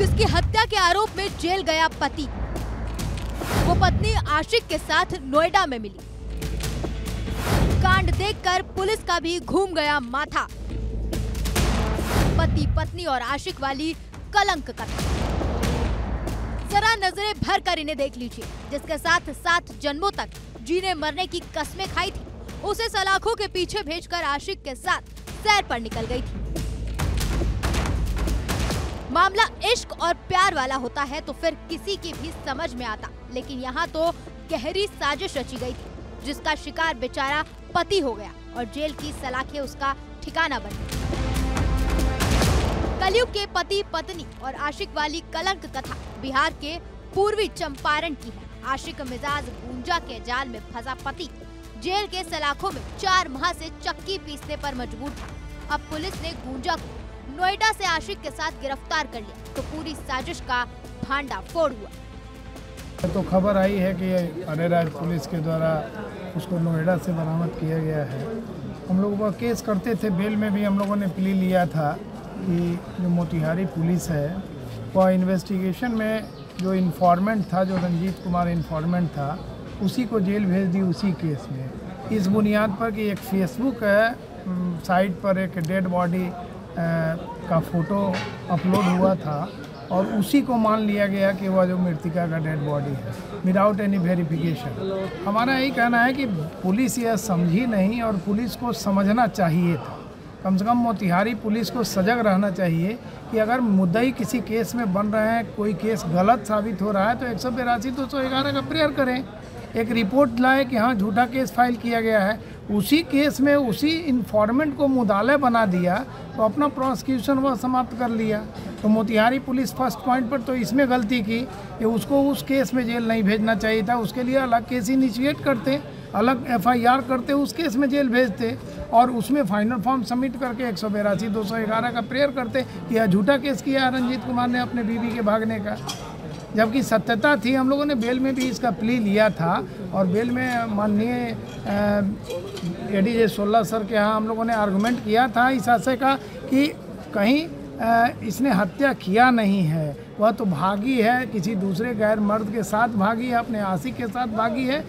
जिसकी हत्या के आरोप में जेल गया पति। वो पत्नी आशिक के साथ नोएडा में मिली। कांड देखकर पुलिस का भी घूम गया माथा। पति पत्नी और आशिक वाली कलंक कथा। जरा नजरें भर कर इन्हें देख लीजिए। जिसके साथ 7 जन्मों तक जीने मरने की कस्में खाई थी, उसे सलाखों के पीछे भेजकर आशिक के साथ सैर पर निकल गई थी। मामला इश्क और प्यार वाला होता है तो फिर किसी की भी समझ में आता, लेकिन यहाँ तो गहरी साजिश रची गई थी, जिसका शिकार बेचारा पति हो गया और जेल की सलाखें उसका ठिकाना बन गई। कलयुग के पति पत्नी और आशिक वाली कलंक कथा बिहार के पूर्वी चंपारण की है। आशिक मिजाज गूंजा के जाल में फंसा पति जेल के सलाखों में 4 माह से चक्की पीसने पर मजबूर था। अब पुलिस ने गूंजा को नोएडा से आशिक के साथ गिरफ्तार कर लिया तो पूरी साजिश का भांडा फोड़ हुआ। तो खबर आई है कि अरेराज पुलिस के द्वारा उसको नोएडा से बरामद किया गया है। हम लोग वो केस करते थे, बेल में भी हम लोगों ने प्ली लिया था कि जो मोतिहारी पुलिस है वह इन्वेस्टिगेशन में जो इन्फॉर्मेंट था, जो रंजीत कुमार इन्फॉर्मेंट था, उसी को जेल भेज दी उसी केस में। इस बुनियाद पर कि एक फेसबुक साइट पर एक डेड बॉडी का फोटो अपलोड हुआ था और उसी को मान लिया गया कि वह जो मृतिका का डेड बॉडी है, विदाउट एनी वेरिफिकेशन। हमारा यही कहना है कि पुलिस यह समझी नहीं और पुलिस को समझना चाहिए था। कम से कम मोतिहारी पुलिस को सजग रहना चाहिए कि अगर मुद्दई किसी केस में बन रहे हैं, कोई केस गलत साबित हो रहा है तो 182-211 का प्रेयर करें, एक रिपोर्ट लाए कि हाँ झूठा केस फाइल किया गया है। उसी केस में उसी इन्फॉर्मेंट को मुदाले बना दिया तो अपना प्रोसिक्यूशन वह समाप्त कर लिया। तो मोतिहारी पुलिस फर्स्ट पॉइंट पर तो इसमें गलती की कि उसको उस केस में जेल नहीं भेजना चाहिए था। उसके लिए अलग केस इनिशिएट करते, अलग FIR करते, उस केस में जेल भेजते और उसमें फाइनल फॉर्म सबमिट करके 182-211 का प्रेयर करते कि यह झूठा केस किया रंजीत कुमार ने अपने बीवी के भागने का, जबकि सत्यता थी। हम लोगों ने बेल में भी इसका प्ली लिया था और बेल में माननीय ADJ 16 सर के यहाँ हम लोगों ने आर्गूमेंट किया था इस आशय का कि कहीं इसने हत्या किया नहीं है, वह तो भागी है, किसी दूसरे गैर मर्द के साथ भागी है, अपने आशिक के साथ भागी है।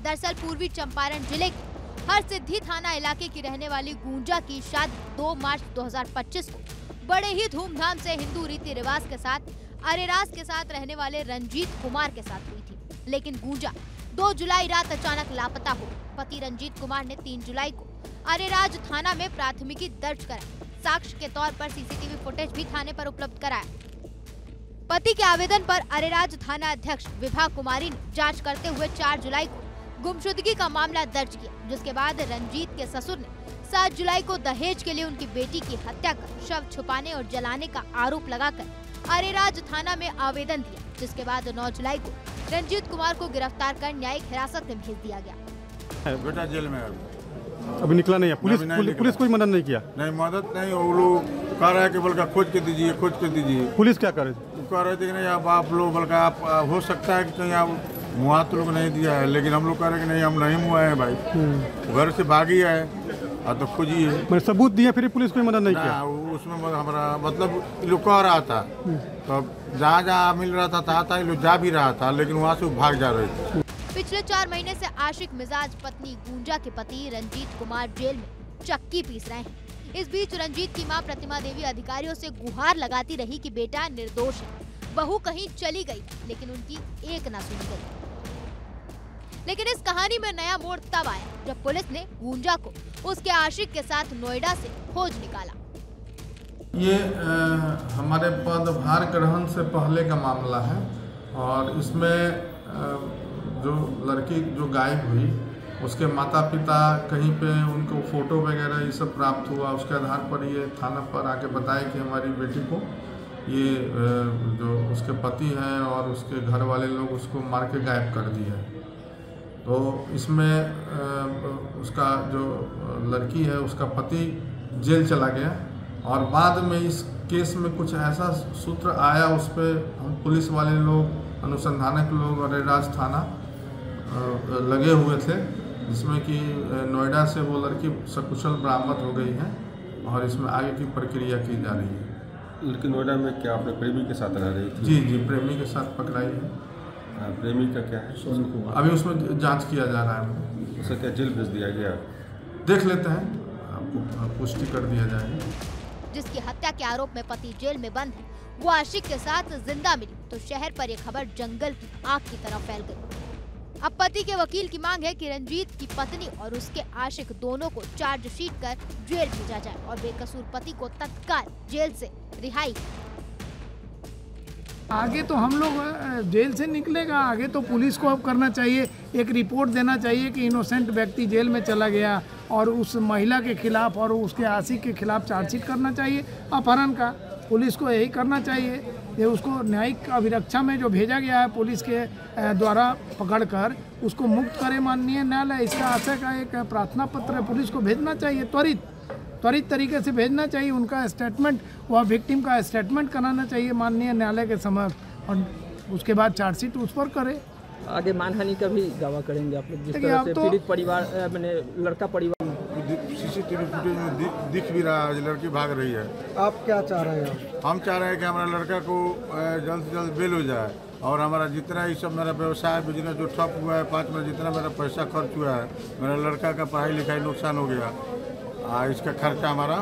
दरअसल पूर्वी चंपारण जिले के हरसिद्धि थाना इलाके की रहने वाली गूंजा की शादी 2 मार्च 2025 को बड़े ही धूमधाम से हिंदू रीति रिवाज के साथ अरेराज के साथ रहने वाले रंजीत कुमार के साथ हुई थी। लेकिन गूंजा 2 जुलाई रात अचानक लापता हो। पति रंजीत कुमार ने 3 जुलाई को अरेराज थाना में प्राथमिकी दर्ज कराई। साक्ष्य के तौर पर CCTV फुटेज भी थाने पर उपलब्ध कराया। पति के आवेदन पर अरेराज थाना अध्यक्ष विभा कुमारी ने जांच करते हुए 4 जुलाई को गुमशुदगी का मामला दर्ज किया, जिसके बाद रंजीत के ससुर ने 7 जुलाई को दहेज के लिए उनकी बेटी की हत्या कर शव छुपाने और जलाने का आरोप लगाकर अरेराज थाना में आवेदन दिया, जिसके बाद 9 जुलाई को रंजीत कुमार को गिरफ्तार कर न्यायिक हिरासत में भेज दिया गया। बेटा जेल में अभी निकला नहीं है। पुलिस कोई मदद नहीं किया? नहीं, मदद नहीं। वो लोग कह रहे हैं कि बल्कि खोज के दीजिए, खोज के दीजिए। पुलिस क्या करे? कह रहे थे कि नहीं आप लोग बल्कि आप हो सकता है कि कहीं आप मुआ तो लोग नहीं दिया है, लेकिन हम लोग कह रहे हैं कि नहीं हम नहीं मुआ है भाई, घर से भागी है तो खोजी है। मैंने सबूत दिया फिर पुलिस कोई मदद नहीं किया? उसमें हमारा मतलब लोग कह रहा था तो जहाँ जहाँ मिल रहा था लोग जा भी रहा था, लेकिन वहाँ से भाग जा रहे थे। पिछले 4 महीने से आशिक मिजाज पत्नी गूंजा के पति रंजीत कुमार जेल में चक्की पीस रहे हैं। इस बीच रंजीत की मां प्रतिमा देवी अधिकारियों से गुहार लगाती रही कि बेटा निर्दोष है, बहू कहीं चली गई, लेकिन उनकी एक ना सुनी गई। लेकिन इस कहानी में नया मोड़ तब आया जब पुलिस ने गूंजा को उसके आशिक के साथ नोएडा से खोज निकाला। ये हमारे पदभार ग्रहण से पहले का मामला है और इसमें जो लड़की जो गायब हुई उसके माता पिता कहीं पे उनको फ़ोटो वगैरह ये सब प्राप्त हुआ। उसके आधार पर ये थाना पर आके बताया कि हमारी बेटी को ये जो उसके पति हैं और उसके घर वाले लोग उसको मार के गायब कर दिए। तो इसमें उसका जो लड़की है उसका पति जेल चला गया और बाद में इस केस में कुछ ऐसा सूत्र आया, उस पर हम पुलिस वाले लोग, अनुसंधानक लोग और अरेराज थाना लगे हुए थे, जिसमें कि नोएडा से वो लड़की सकुशल बरामद हो गई है और इसमें आगे की प्रक्रिया की जा रही है। लेकिन नोएडा में क्या आपने प्रेमी के साथ रह रही थी? जी जी, प्रेमी के साथ पकड़ाई है। प्रेमी का क्या है? सोनू कुमार। अभी उसमें जांच किया जा रहा है। उसे क्या जेल भेज दिया गया? देख लेते हैं, आपको पुष्टि कर दिया जाएगा। जिसकी हत्या के आरोप में पति जेल में बंद है, वो आशिक के साथ जिंदा मिली तो शहर पर ये खबर जंगल की आग की तरह फैल गई। अब पति के वकील की मांग है कि रंजीत की पत्नी और उसके आशिक दोनों को चार्जशीट कर जेल भेजा जाए और बेकसूर पति को तत्काल जेल से रिहाई। आगे तो हम लोग जेल से निकलेगा, आगे तो पुलिस को अब करना चाहिए, एक रिपोर्ट देना चाहिए कि इनोसेंट व्यक्ति जेल में चला गया और उस महिला के खिलाफ और उसके आशिक के खिलाफ चार्जशीट करना चाहिए अपहरण का। पुलिस को यही करना चाहिए। ये उसको न्यायिक अभिरक्षा में जो भेजा गया है पुलिस के द्वारा पकड़कर, उसको मुक्त करे माननीय न्यायालय। इसका आशय का एक प्रार्थना पत्र पुलिस को भेजना चाहिए, त्वरित तरीके से भेजना चाहिए। उनका स्टेटमेंट, वह विक्टिम का स्टेटमेंट कराना चाहिए माननीय न्यायालय के समक्ष और उसके बाद चार्जशीट उस पर करे। आगे मानहानि का भी दावा करेंगे आप लोग? जिस तरह से पीड़ित परिवार मैंने लड़का परिवार सीसीटीवी फुटेज में दिख भी रहा है, लड़की भाग रही है। आप क्या चाह रहे हैं? हम चाह रहे हैं कि हमारा लड़का को जल्द से जल्द बेल हो जाए और हमारा जितना ये सब मेरा व्यवसाय बिजनेस जो ठप हुआ है, 5 में जितना मेरा पैसा खर्च हुआ है, मेरा लड़का का पढ़ाई लिखाई नुकसान हो गया, इसका खर्चा हमारा